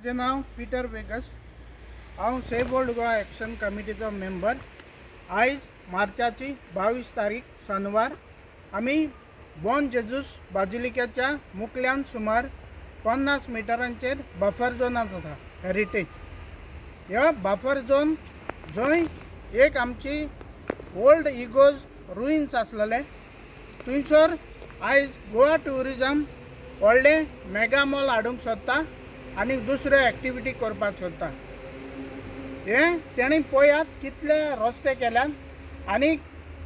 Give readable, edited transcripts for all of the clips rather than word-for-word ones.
माझे नाव पीटर वेगस. हांव सेव्ह ओल्ड गोवा एक्शन कमिटीचो मेंबर. आयज मार्चाची 22 तारीख शनिवार आम्ही बॉन जेजूस बाजिलिकेच्या मुखल्यान सुमार 50 मिटरांचेर बफर झोनात आसा हेरिटेज. ह्या बफर झोन जंय एक आमची ओल्ड इगोज रुईन्स आसलेले थंयसर आयज गोवा टुरिजम व्हडले मेगा मॉल हाडूंक सोदता आनी दुसऱ्यो एक्टिविटी करपाक सोदता. हे तेणी पळयात कितले रस्ते केल्यात आनी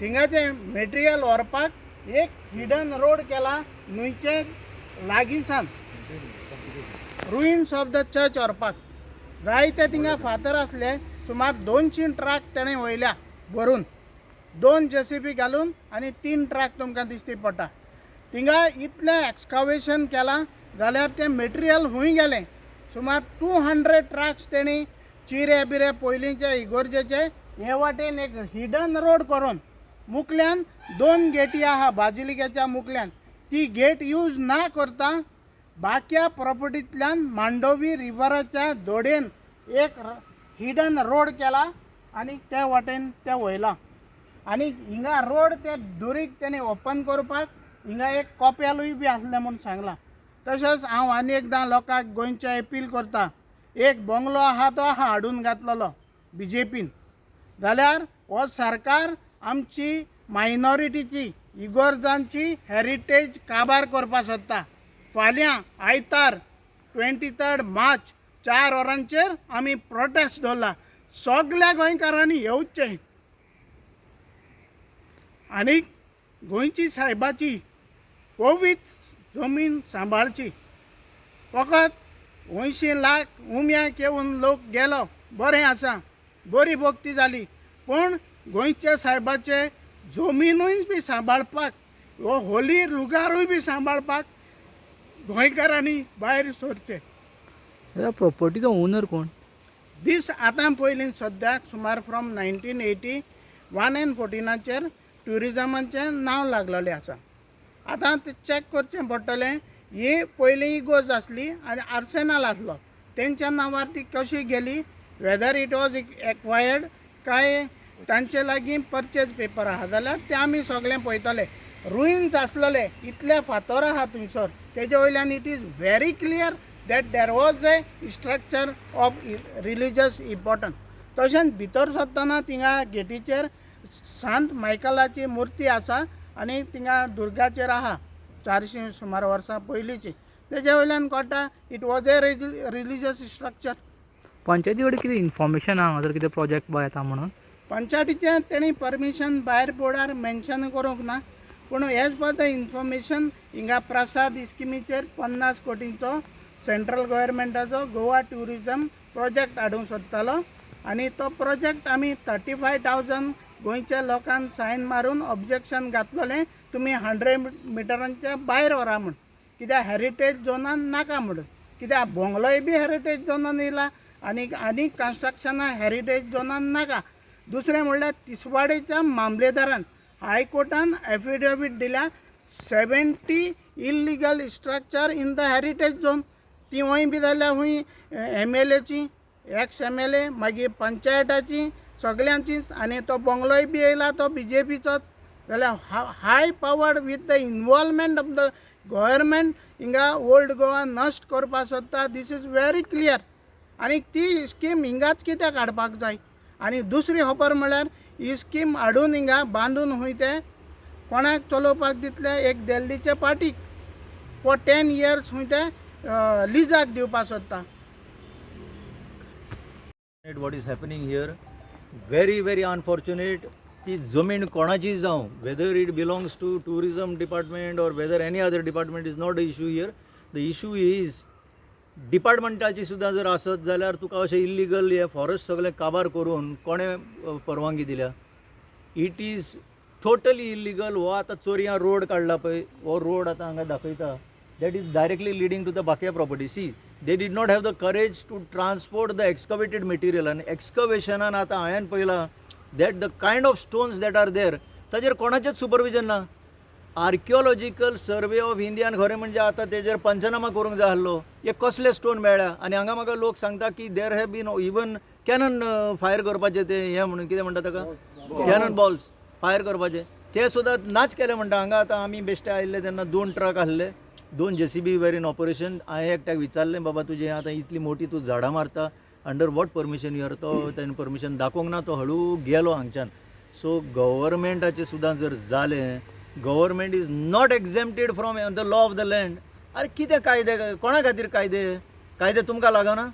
थिंगाचे मटेरियल व्हरपाक एक हिडन रोड केला न्हंयचे लागींच्यान रुईन्स ऑफ द चर्च व्हरपाक. जायते थिंगा फातर आसले सुमार 200 ट्रक तेणें वयल्या भरून 2 JCB घालून आनी 3 ट्रक तुमकां दिसती पडटा. थिंगा इतलें एक्सकावेशन केलां जाल्यार तें मटेरियल हूंय गेलें. सुमार 200 ट्रक्स तेणी चिरे बिरे पयलींचे इगोर्जेचे हे वाटेन एक हिडन रोड करून मुखल्यान 2 गेटी आहा बाजिलिकेच्या मुखल्यान ती गेट यूज ना करता बाक्या प्रॉपर्टींतल्यान मांडोवी रिव्हराच्या दोडेन एक हिडन रोड केला आनी त्या वाटेन ते वयला. आनी हिंगा रोड ते दुरीक तेणी ओपन करपाक हिंगा एक कोपेलूय बी आसलें म्हूण सांगलां. तशेंच हांव आनी एकदां लोकांक गोंयचे अपील करता, एक बंगलो आहा तो हाडून घातलेलो BJPन जाल्यार हो सरकार आमची मायनॉरिटीची इगोर्जांची हेरिटेज काबार करपाक सोदता. फाल्यां आयतार 23 मार्च 4 वरांचेर आमी प्रोटेस्ट दवरला. सगळ्या गोंयकारांनी येवचें आनी गोंयची सायबाची पवित्र जमीन सांबाळची. फकत 80 लाख उम्याक येवन लोक गेलो बरें आसा, बरी भक्ती जाली, पण गोंयच्या सायबाचे जमिनूय बी सांबाळपाक हो होली लुगारूय बी सांबाळपाक गोंयकारांनी भायर सरचें. प्रॉपर्टीचो ओनर कोण? दीस आतां पयलीं सद्याक सुमार फ्रॉम 1981 एंड 14 ट्युरिजमाचें नांव लागलेलें आसा. आतां तें चॅक करचें पडटलें. ही पयलीं इगोज आसली आनी आर्सेनल आसलो, तेंच्या नांवार ती कशी गेली, वेदर इट वॉज एक्वायर्ड काय तांचे लागीं परचेज पेपर आहा जाल्यार ते आमी सगळें पळयतले. रुईन्स आसलेले इतले फातर आहा थंयसर तेजे वयल्यान it is very clear that there was a structure of religious importance. तशेंच भितर सरतना थिंगा गेटीचेर सांत मायकलाची मुर्ती आसा आनी थिंगा दुर्गाचेर आहा 400 सुमार वर्सां पयलींची. तेजे वयल्यान कळटा it was a religious structure. पंचायती कडेन कितें इन्फॉर्मेशन आहा जर कितें प्रोजेक्ट बा येता म्हणून? पंचायतीचें तेणी परमिशन भायर बोर्डार मेन्शन करूंक ना, पूण एज पर द इन्फॉर्मेशन हिंगा प्रसाद इस्किमीचेर 50 कोटींचो सेंट्रल गव्हर्मेंटाचो गोवा टुरिजम प्रोजेक्ट हाडूंक सोदतालो आनी तो प्रोजेक्ट आमी 35,000 गोंयच्या लोकांक सायन मारून ऑब्जेक्शन घातलेलें तुमी 100 मिटरांच्या भायर व्हरा म्हूण, कित्याक हेरिटेज झोनान नाका म्हणून. कित्याक बंगलोय बी हेरिटेज झोनान येयला आनी कन्स्ट्रक्शनां हेरिटेज झोनान नाका. दुसरें म्हणल्यार तिसवाडेच्या मामलेदारान हायकोर्टान एफिडेवीट दिल्या 70 illegal structure in the heritage zone. ती हूंय बी जाल्यार हूंय MLAची, एक्स MLA, मागीर पंचायताची, सगळ्यांचीच. आनी तो बंगलोय बी येयला तो BJPचोच. जाल्यार high powered with the involvement of the government हिंगा ओल्ड गोवा नश्ट करपाक सोदता. This is very clear. आनी ती स्कीम हिंगाच कित्याक हाडपाक जाय. आनी दुसरी खबर म्हळ्यार ही स्कीम हाडून हिंगा बांदून हूंय ते कोणाक चलोवपाक दितले एक दिल्लीचे पार्टीक फॉर 10 years हूंय ते लिजाक दिवपाक सोदता. What is happening here? Very unfortunate. ती जमीन कोणाची जावं, whether it belongs to tourism department or whether any other department is not the issue here. The issue is डिपार्टमेंटाची सुद्दां जर आसत जाल्यार तुका अशें इल्लिगल हे फॉरेस्ट सगळें काबार करून कोणें परवानगी दिल्या? It is totally illegal. हो आतां चोरयां रोड काडला पळय, हो रोड आतां हांगा दाखयता, that is directly leading to the बाकिया property. See, they did not have the courage to transport the excavated material. आनी एक्सकवेशनान आतां हांवें पळयलां that the kind of stones that are there ताजेर कोणाचेंच सुपरविजन ना. आर्किओलॉजिकल सर्वे ऑफ इंडियान खरें म्हणजे आतां तेजेर पंचनामा करूंक जाय आसलो हे कसले स्टोन मेळ्ळ्या आनी हांगा म्हाका लोक सांगता की there have been even cannon fire करपाचे ते हे म्हणून कितें म्हणटा ताका कॅनन बॉल्स फायर करपाचे ते सुद्दां नाच केले म्हणटा हांगा आतां आमी बेश्टे आयिल्ले तेन्ना 2 ट्रक आसले 2 JCB वेर इन ऑपरेशन हांवें एकट्याक विचारलें बाबा तुजें आतां इतली मोठी तूं झाडां मारता अंडर वॉट परमिशन युअर तो ताणें परमिशन दाखोवंक ना तो हळू गेलो हांगच्यान सो गव्हर्मेंटाचें सुद्दां जर जालें government is not exempted from the law of the land अरे कितें कायदे कोणा खातीर कायदे तुमकां लागना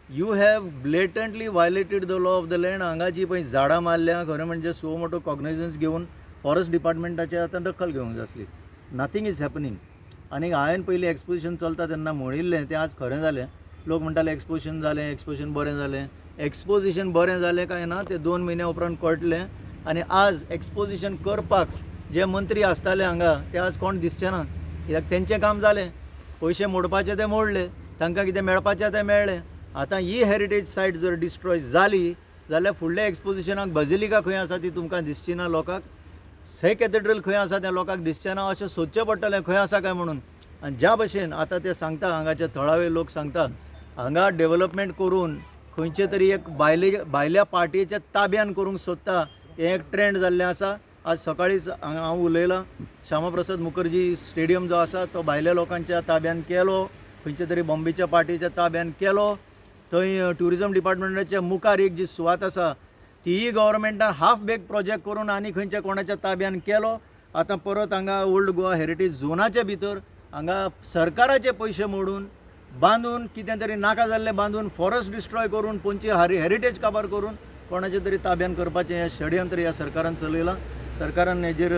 you have blatantly violated the law of the land हांगा जी पळय झाडां मारल्या खरें म्हणजे सो मोठो कॉग्निजन्स घेवन फॉरेस्ट डिपार्टमेंटाचे आतां दखल घेवंक जाय आसली नथींग इज हॅपनिंग आनी हांवें पयलीं एक्सपोजिशन चलता तेन्ना म्हणिल्लें तें आज खरें जालें लोक म्हणटाले एक्सपोजिशन बरें जालें एक्सपोजिशन बरें जालें काय ना ते 2 म्हयन्या उपरांत कळटलें आनी आज एक्सपोजिशन करपाक जे मंत्री आसताले हांगा ते आज कोण दिसचे ना कित्याक तेंचें काम जालें पयशे मोडपाचे ते मोडले तांकां कितें मेळपाचें तें मेळ्ळें आतां ही हेरिटेज सायट जर डिस्ट्रॉय जाली जाल्यार फुडल्या एक्सपोजिशनाक बजिलिका खंय आसा ती तुमकां दिसची ना लोकांक से कॅथेड्रल खंय आसा तें लोकांक दिसचें ना अशें सोदचें पडटलें खंय आसा काय म्हणून आनी ज्या भशेन आतां ते सांगता हांगाचे थळावे लोक सांगतात हांगा डेव्हलपमेंट करून खंयचे तरी एक भायल्या पार्टीच्या ताब्यान करूंक सोदता हें एक ट्रेंड जाल्लें आसा आज सकाळीच हांव उलयलां श्यामाप्रसाद मुखर्जी स्टेडियम जो आसा तो भायल्या लोकांच्या ताब्यान केलो खंयचे तरी बॉम्बेच्या पार्टीच्या ताब्यान केलो थंय ट्युरिजम डिपार्टमेंटाच्या मुखार एक जी सुवात आसा तीय गव्हर्मेंटान हाफ बेक प्रोजेक्ट करून आनी खंयच्या कोणाच्या ताब्यान केलो आतां परत हांगा ओल्ड गोवा हेरिटेज झोनाच्या भितर हांगा सरकाराचे पयशे मोडून बांदून कितें तरी नाका जाल्लें बांदून फॉरेस्ट डिस्ट्रॉय करून पोंची हेरिटेज काबार करून कोणाचे तरी ताब्यान करपाचें हें षडयंत्र ह्या सरकारान चलयलां सरकारान हेजेर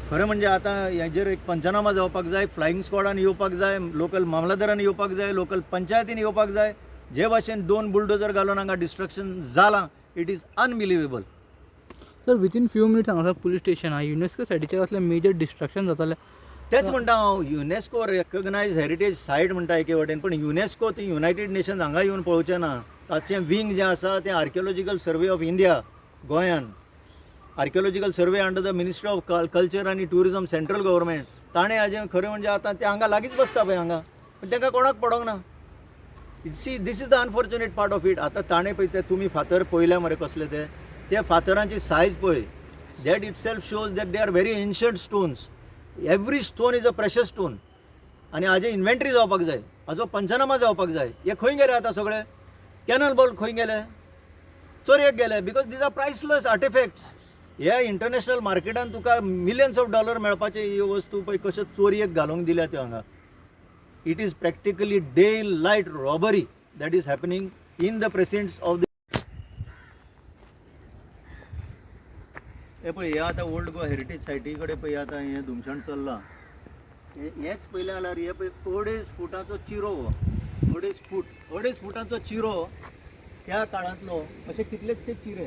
खरें म्हणजे आतां हेजेर एक पंचनामा जावपाक जाय फ्लायींग स्क्वॉडान येवपाक जाय लोकल मामलादारान येवपाक जाय लोकल पंचायतीन येवपाक जाय जे भाशेन 2 बुलडोजर घालून हांगा डिस्ट्रक्शन जालां it is unbelievable sir within few minutes हांगासर पुलीस स्टेशन आहा युनेस्को सायडीचेर असलें मेजर डिस्ट्रक्शन जातालें तेच म्हणटा हांव युनेस्को रेकग्नायज हेरिटेज सायट म्हणटा एके वटेन पण युनेस्को ती युनायटेड नेशन्स हांगा येवन पळोवचें ना ताचें विंग जें आसा तें आर्किओलॉजिकल सर्वे ऑफ इंडिया गोंयान archaeological survey under the ministry of culture आनी ट्युरिजम सेंट्रल गव्हर्मेंट ताणें हाजें खरें म्हणजे आतां ते हांगा लागींच बसता पळय हांगा पण तांकां कोणाक पडोंक ना see this is the unfortunate part of it आतां ताणें पळय ते तुमी फातर पळयल्या मरे कसले ते फातरांची सायज पळय that it self shows that they are very ancient stones every stone is a precious stone आनी हाजे इन्व्हेंटरी जावपाक जाय हाजो पंचनामा जावपाक जाय हे खंय गेले आतां सगळे कॅनल बॉल खंय गेले चोरयेक गेले because these are priceless artifacts ह्या इंटरनॅशनल मार्केटान तुका मिलियन्स ऑफ डॉलर मेळपाचे ह्यो वस्तू पळय कशे चोरयेक घालूंक दिल्या त्यो हांगा it is practically daylight robbery that is happening in the presidents of the हे पळय हे आतां ओल्ड गोवा हेरिटेज सायटी कडेन पळय आतां हें धुमशाण चल्लां हेच पयलें जाल्यार हे पळय 2.5 फुटाचो चिरो हो 2.5 फुटाचो चिरो त्या काळांतलो अशे कितलेशे चिरे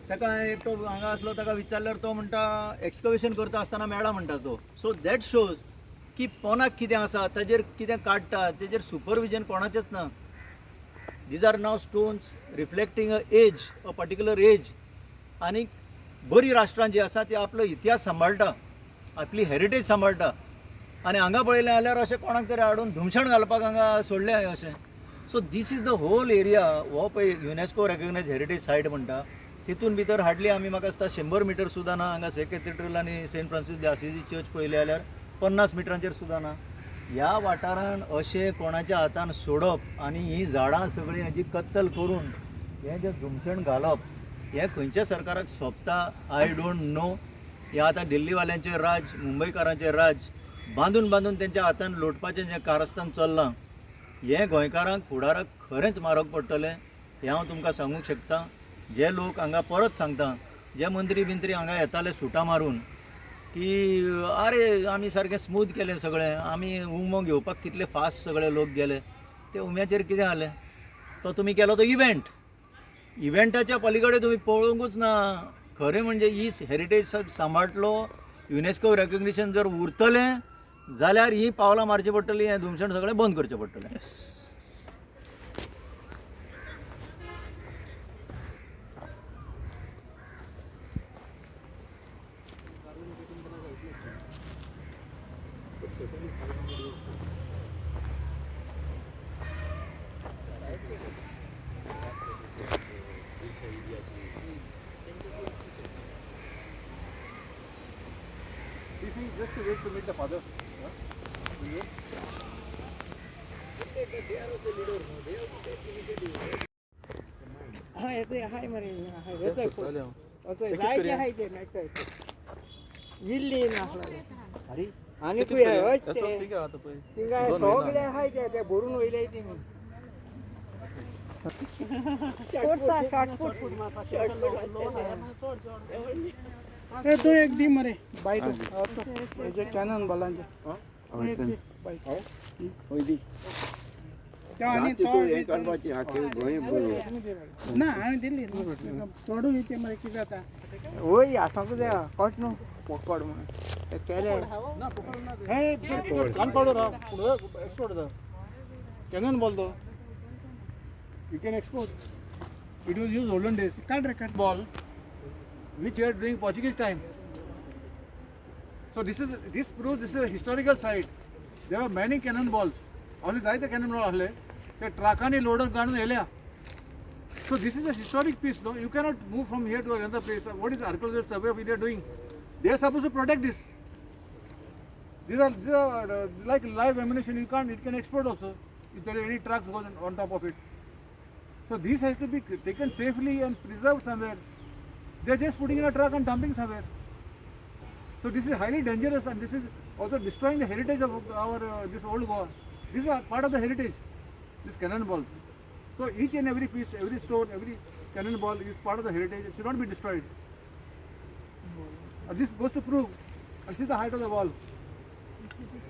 ताका एक तो हांगा आसलो ताका विचारल्यार तो म्हणटा एक्सकवेशन करता आसतना मेळ्ळा म्हणटा तो सो दॅट शोज की पोनाक कितें आसा ताजेर कितें काडटा तेजेर सुपरविजन कोणाचेंच ना दीज आर नाव stones reflecting a particular age आनी बरी राष्ट्रां जी आसा ती आपलो इतिहास सांबाळटा आपली हेरिटेज सांबाळटा आनी हांगा पळयलें जाल्यार अशें कोणाक तरी हाडून धुमशाण घालपाक हांगा सोडलें अशें so this is the whole area हो पळय युनेस्को रेकग्नायज हेरिटेज सायट म्हणटा तितून भितर हार्डली आमी म्हाका दिसता 100 मिटर सुद्दां ना हांगा से कॅथेड्रल आनी सेंट फ्रांसीस द असिझी चर्च पळयले जाल्यार 50 मिटरांचेर सुद्दां ना ह्या वाठारान अशें कोणाच्या हातान सोडप आनी ही झाडां सगळीं हाजी कत्तल करून हें जें धुमशण घालप हें खंयच्या सरकाराक सोबता आय डोंट नो हें आतां दिल्लीवाल्यांचें राज मुंबयकारांचें राज बांदून बांदून तेंच्या हातान लोटपाचें जें कारस्थान चल्लां हें गोंयकारांक फुडाराक खरेंच म्हारग पडटलें हें हांव तुमकां सांगूंक शकता जे लोक हांगा परत सांगता जे मंत्री बिंत्री हांगा येताले सुटां मारून की आरे आमी सारकें स्मूथ केलें सगळें आमी उमो घेवपाक कितले फास्ट सगळे लोक गेले ते उम्याचेर कितें जालें तो तुमी केलो तो इव्हेंटाच्या पलीकडे तुम्ही पळोवंकूच ना खरें म्हणजे ही हेरिटेज सांबाळटलो युनेस्को रेकग्निशन जर उरतलें जाल्यार ही पावलां मारची पडटलीं हें धुमशण सगळें बंद करचें पडटलें to wait to meet the father. हा येते हाय मरे येते जायचे हाय ते नाही इल्ली ना अरे आणि तू आहे ते तिंगा सगळे हाय ते भरून होईल ते ए तू एक दी मरे बाईट जे कॅनन बलांचे आणि ना आणि दिल्ली सोडून येते मरे किती आता होय असं कुठे कट नो पकड म्हणून केले हे कान पावडर हा पुढे एक्सपोर्ट होता कॅनन बोलतो you can export. It was used olden days. काढ रे काढ Ball, which were during Portuguese time. So this proves this is a historical site. There are many cannonballs. Only जायते cannonball आले. ते ट्रकाने load काढून नेल्या. So this is a historic piece, no? You cannot move from here to another place. What is archaeological survey of India doing? They are supposed to protect this. These are like live ammunition. You can't. It can explode also if there are any trucks goes on top of it. So this has to be taken safely and preserved somewhere. They are just putting in a truck and dumping somewhere. So this is highly dangerous, and this is also destroying the heritage of our this old Goa. This is a part of the heritage. These cannonballs. So each and every piece, every stone, every cannonball is part of the heritage. It should not be destroyed. This goes to prove. And see the height of the wall.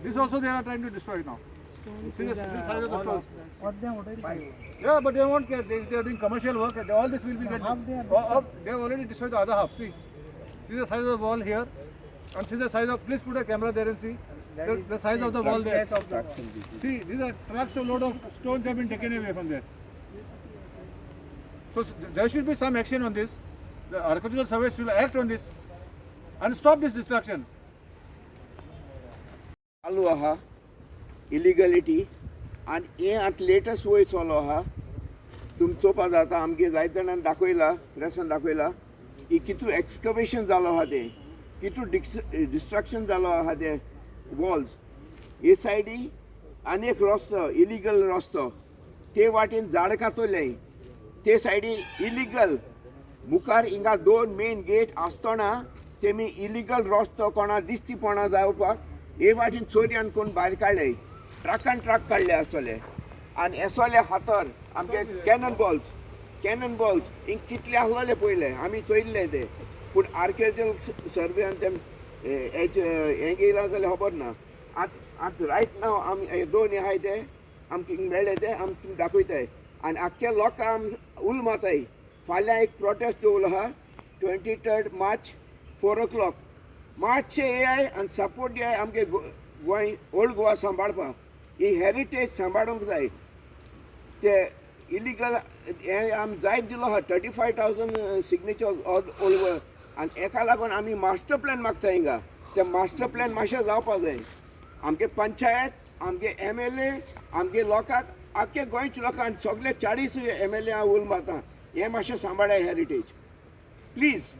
This also they are trying to destroy now. See the size of the stones. Yeah, but they won't care. They are doing commercial work. All this will be getting. They have already destroyed the other half. See the size of the wall here, and see the size of. Please put a camera there and see the size of the wall there. See, these are trucks of load of stones have been taken away from there. So there should be some action on this. The archaeological service should act on this and stop this destruction. चालू आहा illegality आनी हे आतां latest वय चलो आहा तुमी चोवपा जाता आमगे जायते जाणांनी दाखयला प्रेसान दाखयला की कितू एक्सकवेशन जालो आहा ते कितू डिस्ट्रक्शन जालो आहा ते वॉल्स हे सायडी आनी एक रस्तो इलिगल रस्तो ते वाटेन झाड कातले ते सायडी इलिगल मुखार हिंगा 2 मेन गेट आसतना तेमी इलिगल रस्तो कोणा दिसतीपणा जावपाक हे वाटेन चोरयान कोण भायर काडले ट्रकान ट्रक काडले आसतले आनी एसोले हातर आमगे कॅनन बॉल्स हिंग कितले आसलोले पयले आमी चोयल्ले ते पूण आर्किओलॉजिकल सर्वेन तेम हें गेला जाल्यार खबर ना आतां रायट नाव आमी हे 2 आहाय ते आमकां हिंग मेळ्ळे ते आमी तुमकां दाखयताय आनी आख्खे लोकां आमी उल माताय फाल्यां एक प्रोटेस्ट दवरलो आहा 23 मार्च 4 o'clock मातशें येयाय आनी सपोर्ट दियाय आमगे गोंय ओल्ड गोवा सांबाळपाक ही हेरिटेज सांबाळूंक जाय ते इलिगल हे आमी जायत दिलो आहा 35,000 सिग्नेचर्स ओल्ड गोवा आनी हेका लागून आमी मास्टर प्लॅन मागता हिंगा ते मास्टर प्लॅन मातशें जावपा जाय आमगे पंचायत आमगे MLA आमगे लोकांक आख्खे गोंयच्या लोकांक सगळे 40 MLA हांव उल मारता हे मातशें सांबाळाय हेरिटेज प्लीज